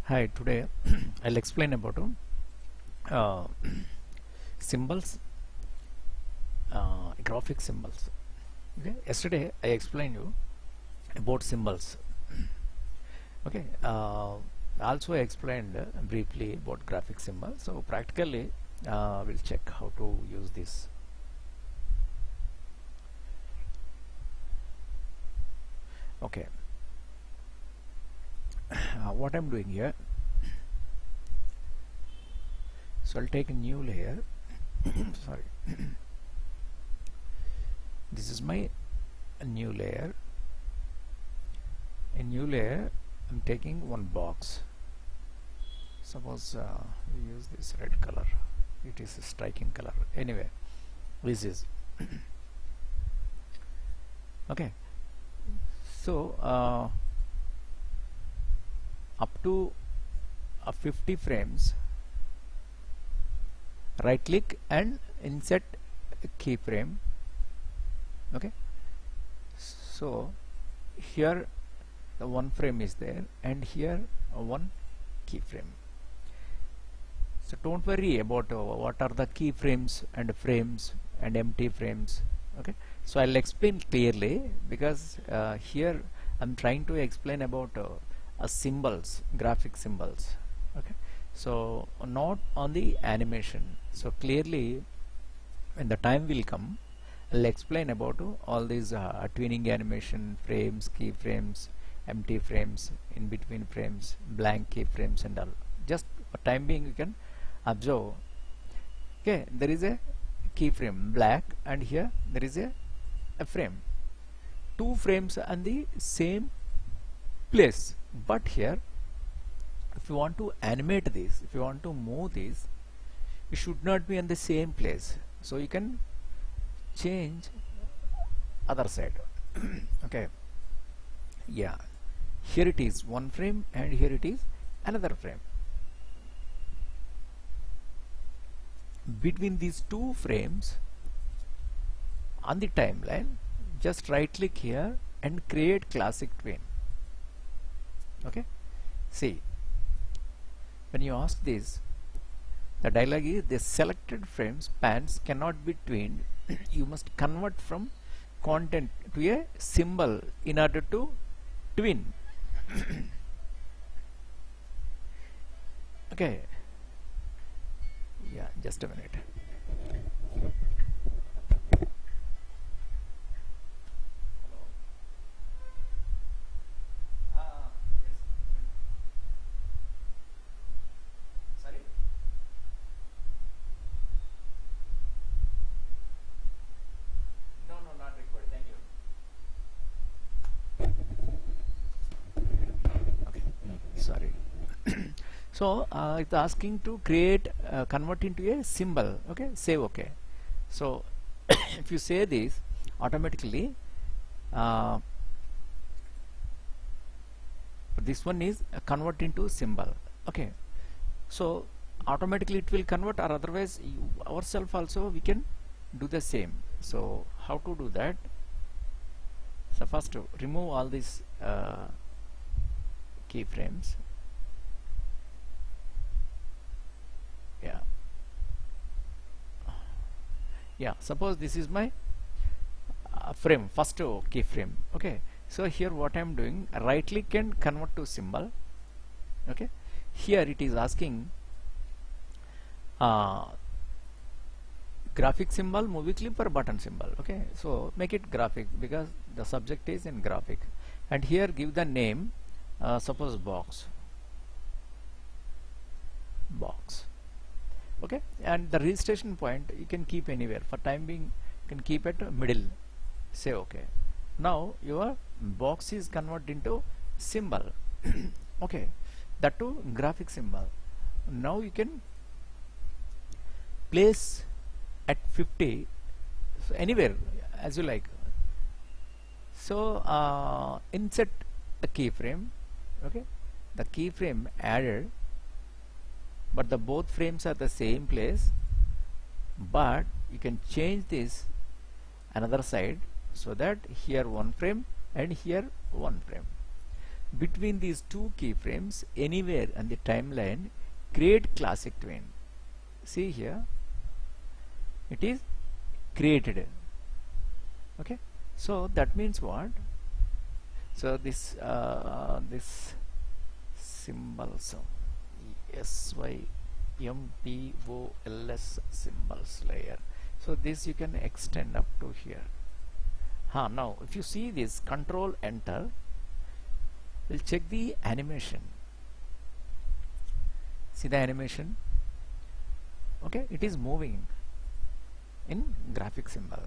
Hi, today I'll explain about uh, symbols, graphic symbols. Okay, yesterday I explained you about symbols. Okay, also I explained briefly about graphic symbols. So practically, we'll check how to use this. Okay, what I'm doing here. So I'll take a new layer. Sorry, this is my new layer. In new layer, I'm taking one box. Suppose we use this red color. It is a striking color. Anyway, this is okay. So up to 50 frames, right click and insert a keyframe. Okay, so here the one frame is there and here one keyframe. So don't worry about what are the keyframes and frames and empty frames. Okay, so I'll explain clearly because here I'm trying to explain about symbols, graphic symbols. Okay, so not on the animation. So clearly when the time will come, I'll explain about all these twinning animation, frames, keyframes, empty frames, in between frames, blank keyframes and all. Just for time being you can observe. Okay, there is a keyframe black and here there is a frame. Two frames on the same place, but here if you want to animate this, if you want to move this, it should not be on the same place. So you can change other side. Okay, yeah, here it is one frame and here it is another frame. Between these two frames on the timeline, just right click here and create classic twin. Okay, see, when you ask this, the dialog is the selected frame spans cannot be twinned. You must convert from content to a symbol in order to twin. Okay, yeah, just a minute. Sorry. No, not required. Thank you. Okay, sorry. So it's asking to create convert into a symbol. Okay, say okay. So if you say this, automatically this one is convert into symbol. Okay, so automatically it will convert, or otherwise ourselves also we can do the same. So how to do that? So first remove all these keyframes. Yeah, suppose this is my frame, first keyframe. Okay, so here what I am doing, right click and convert to symbol. Okay, here it is asking graphic symbol, movie clip or button symbol. Okay, so make it graphic because the subject is in graphic, and here give the name, suppose box. Okay, and the registration point you can keep anywhere. For time being you can keep at middle. Say okay. Now your box is converted into symbol. Okay, that too graphic symbol. Now you can place at 50, so anywhere as you like. So insert a keyframe. Okay, the keyframe added, but the both frames are the same place, but you can change this another side so that here one frame and here one frame. between these two keyframes anywhere on the timeline, create classic twin. See here, it is created. Okay, so that means what? So this this symbols, SYMBOLS symbols layer. So this you can extend up to here. Now if you see this, control enter, we'll check the animation. See the animation? Okay, it is moving in graphic symbol.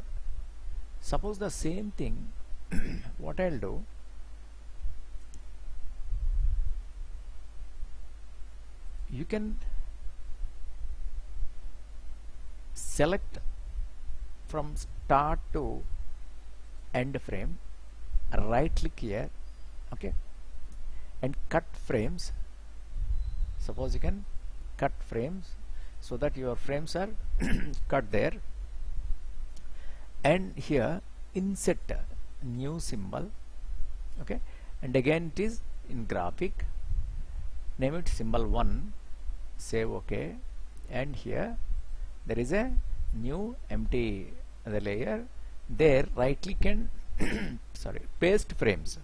Suppose the same thing, what I'll do, you can select from start to end frame, right click here, okay, and cut frames. Suppose you can cut frames so that your frames are cut there, and here insert new symbol, okay, and again it is in graphic, name it symbol 1, save, okay, and here there is a new empty the layer there, right click and sorry, paste frames,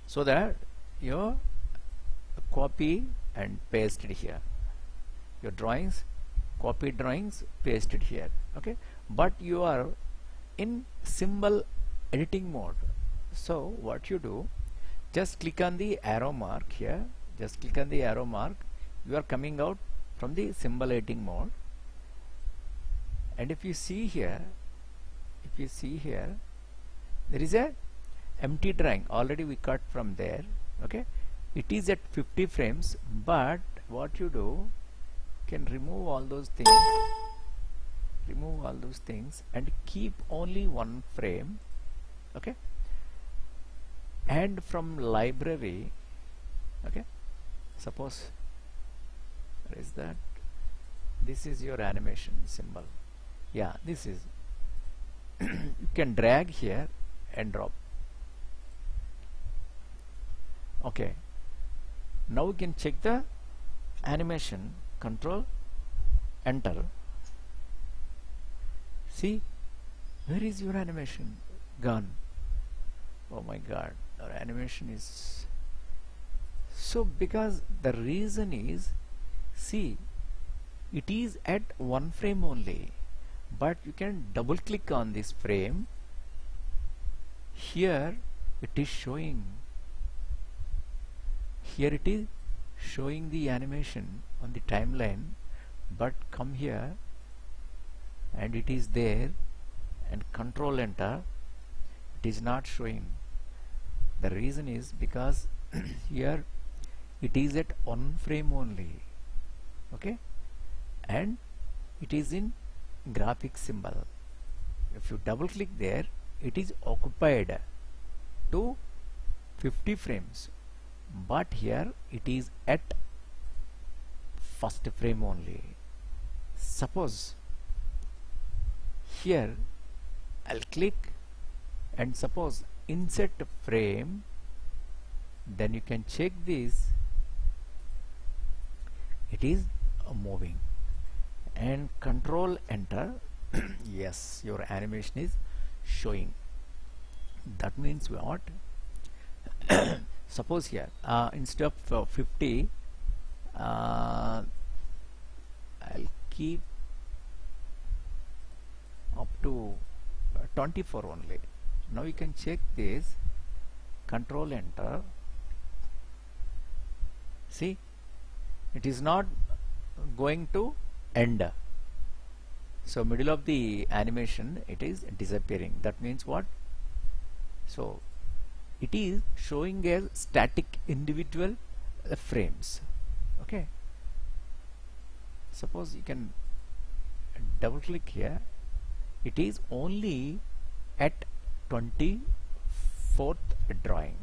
so that your copy and pasted here, your drawings, copy drawings, pasted here, okay, but you are in symbol editing mode. So what you do, just click on the arrow mark here, just click on the arrow mark, you are coming out from the symbol editing mode, and if you see here, there is a empty drawing already we cut from there, okay, it is at 50 frames, but what you do, can remove all those things and keep only one frame, okay, and from library, okay, suppose where is that, this is your animation symbol, yeah, this is you can drag here and drop, okay. Now we can check the animation, control enter, see, where is your animation gone? Oh my god, our animation is so, because the reason is, see, it is at one frame only, but you can double click on this frame, here it is showing, here it is showing the animation on the timeline, but come here and it is there, and control enter, it is not showing. The reason is because here it is at one frame only, okay, and it is in graphic symbol. If you double click there, it is occupied to 50 frames, but here it is at first frame only. Suppose here I'll click and suppose insert frame, then you can check this, it is moving, and control enter, yes, your animation is showing. That means what? Suppose here instead of 50, I'll keep up to 24 only. Now you can check this, control enter, see, it is not going to end, so middle of the animation it is disappearing. That means what? So it is showing as static individual frames, okay. Suppose you can double click here, it is only at 24th drawing,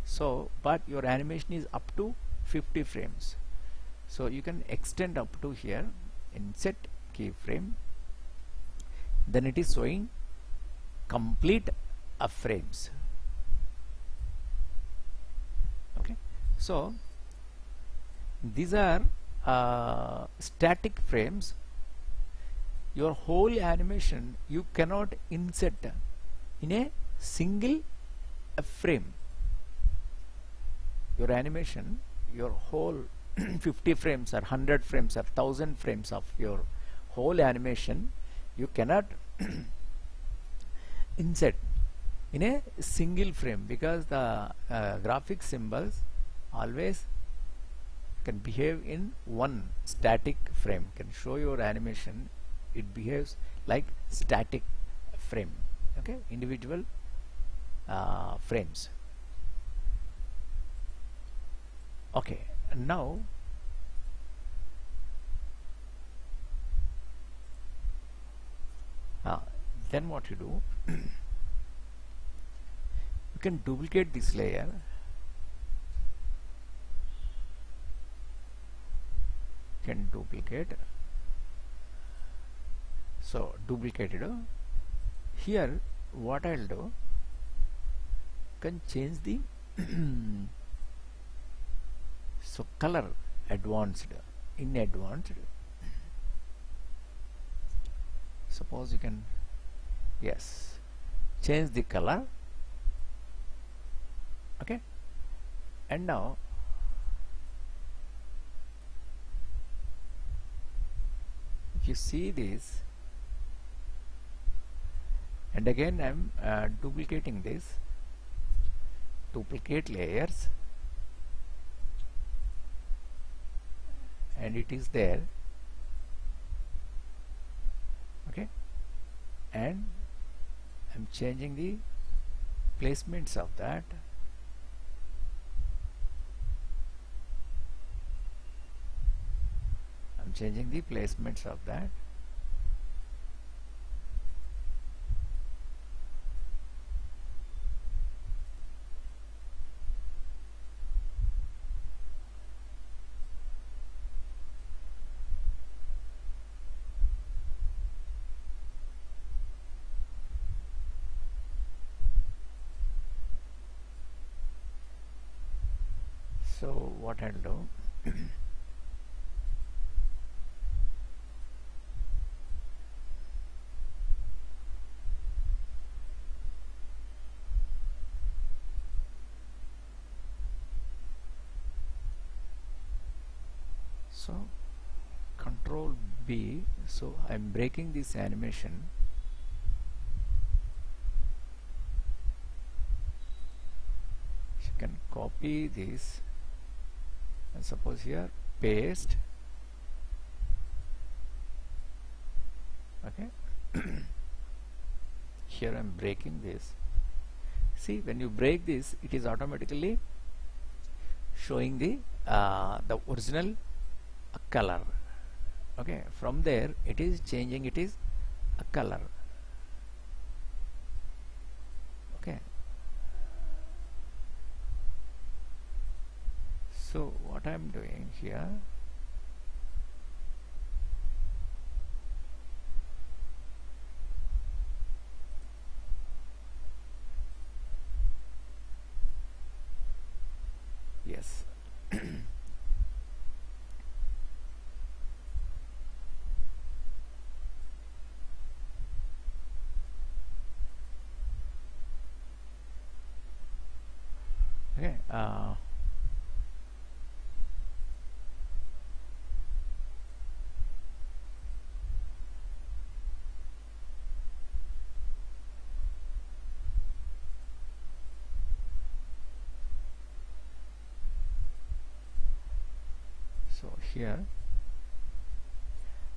so but your animation is up to 50 frames, so you can extend up to here, insert keyframe, then it is showing complete frames, So these are static frames. Your whole animation you cannot insert in a single frame. Your animation, your whole 50 frames or 100 frames or 1000 frames of your whole animation you cannot insert in a single frame, because the graphic symbols always can behave in one static frame. Can show your animation, it behaves like static frame, okay, individual frames. Okay, now then what you do, you can duplicate this layer, can duplicate, so duplicated. Here what I'll do, can change the so color advanced, in advanced, suppose you can, yes, change the color, okay. And now if you see this, and again I'm duplicating this, duplicate layers, and it is there, okay. And I'm changing the placements of that, I'm changing the placements of that. So what I'll do, so Control B, so I'm breaking this animation, you can copy this and suppose here paste, okay. Here I'm breaking this, see, when you break this, it is automatically showing the original color, okay. From there it is changing, it is a color, okay. So what I'm doing here, yes. Okay, so here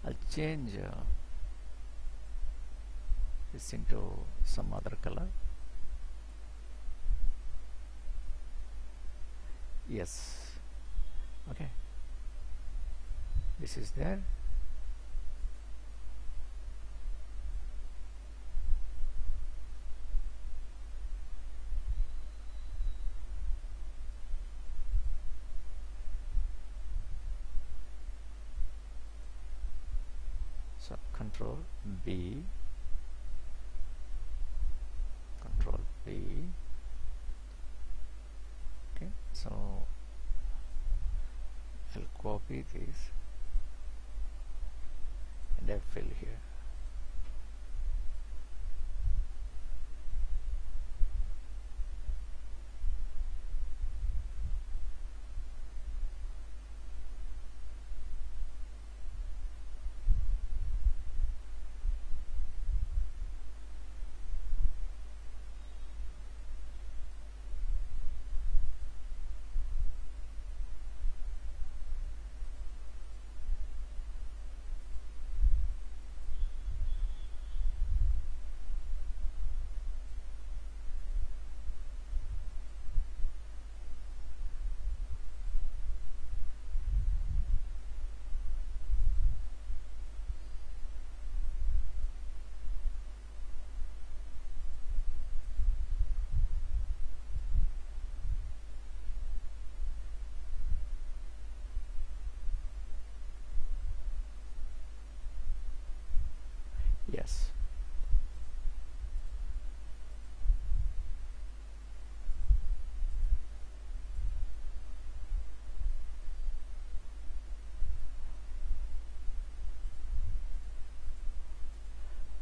I'll change this into some other color, yes, okay. This is there, so Control B, Control B, okay. So I'll copy this and I fill here. Yes.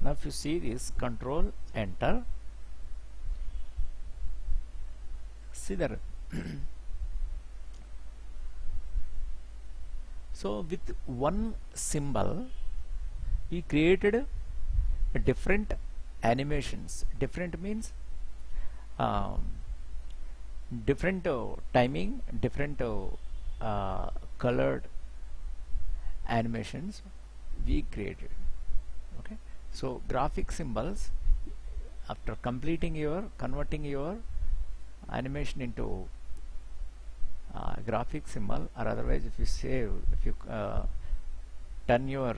Now if you see this, control enter, see there. So with one symbol we created different animations. Different means um, different timing, different colored animations we created. Okay, so graphic symbols, after converting your animation into graphic symbol, or otherwise if you turn your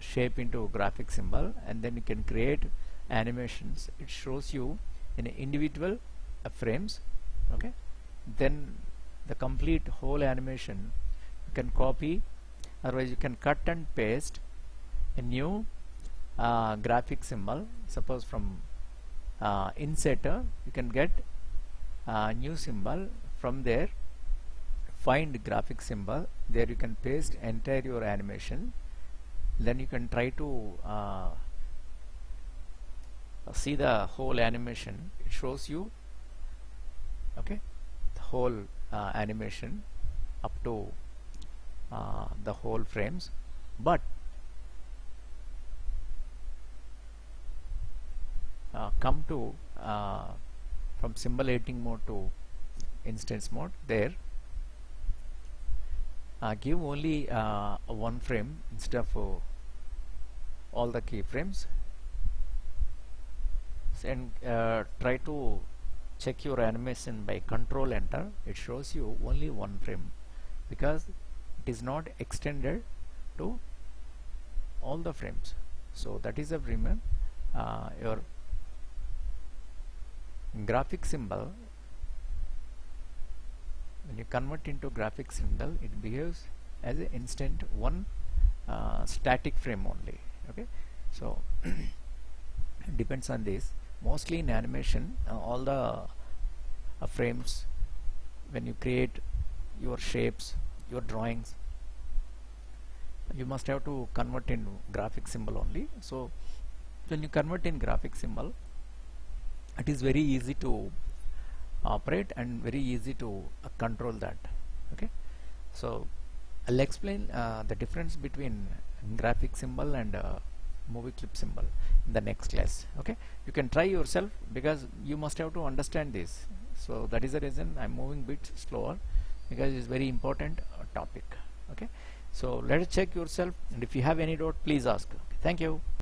shape into graphic symbol, and then you can create animations. It shows you in individual frames. Okay, then the complete whole animation you can copy, otherwise you can cut and paste a new graphic symbol. Suppose from inserter you can get a new symbol. From there, find graphic symbol, there you can paste entire your animation. Then you can try to see the whole animation. It shows you, okay, the whole animation up to the whole frames. But come to from symbol editing mode to instance mode, there give only one frame instead of all the keyframes, and try to check your animation by control enter. It shows you only one frame because it is not extended to all the frames. So that is the reason your graphic symbol, when you convert into graphic symbol, it behaves as an instant one static frame only. Okay, so it depends on this. Mostly in animation, all the frames, when you create your shapes, your drawings, you must have to convert in graphic symbol only. So when you convert in graphic symbol, it is very easy to operate and very easy to control that. Okay, so I'll explain the difference between graphic symbol and movie clip symbol in the next class. Okay, you can try yourself because you must have to understand this. So that is the reason I'm moving bit slower, because it's very important topic. Okay, so let us check yourself, and if you have any doubt, please ask. Okay, thank you.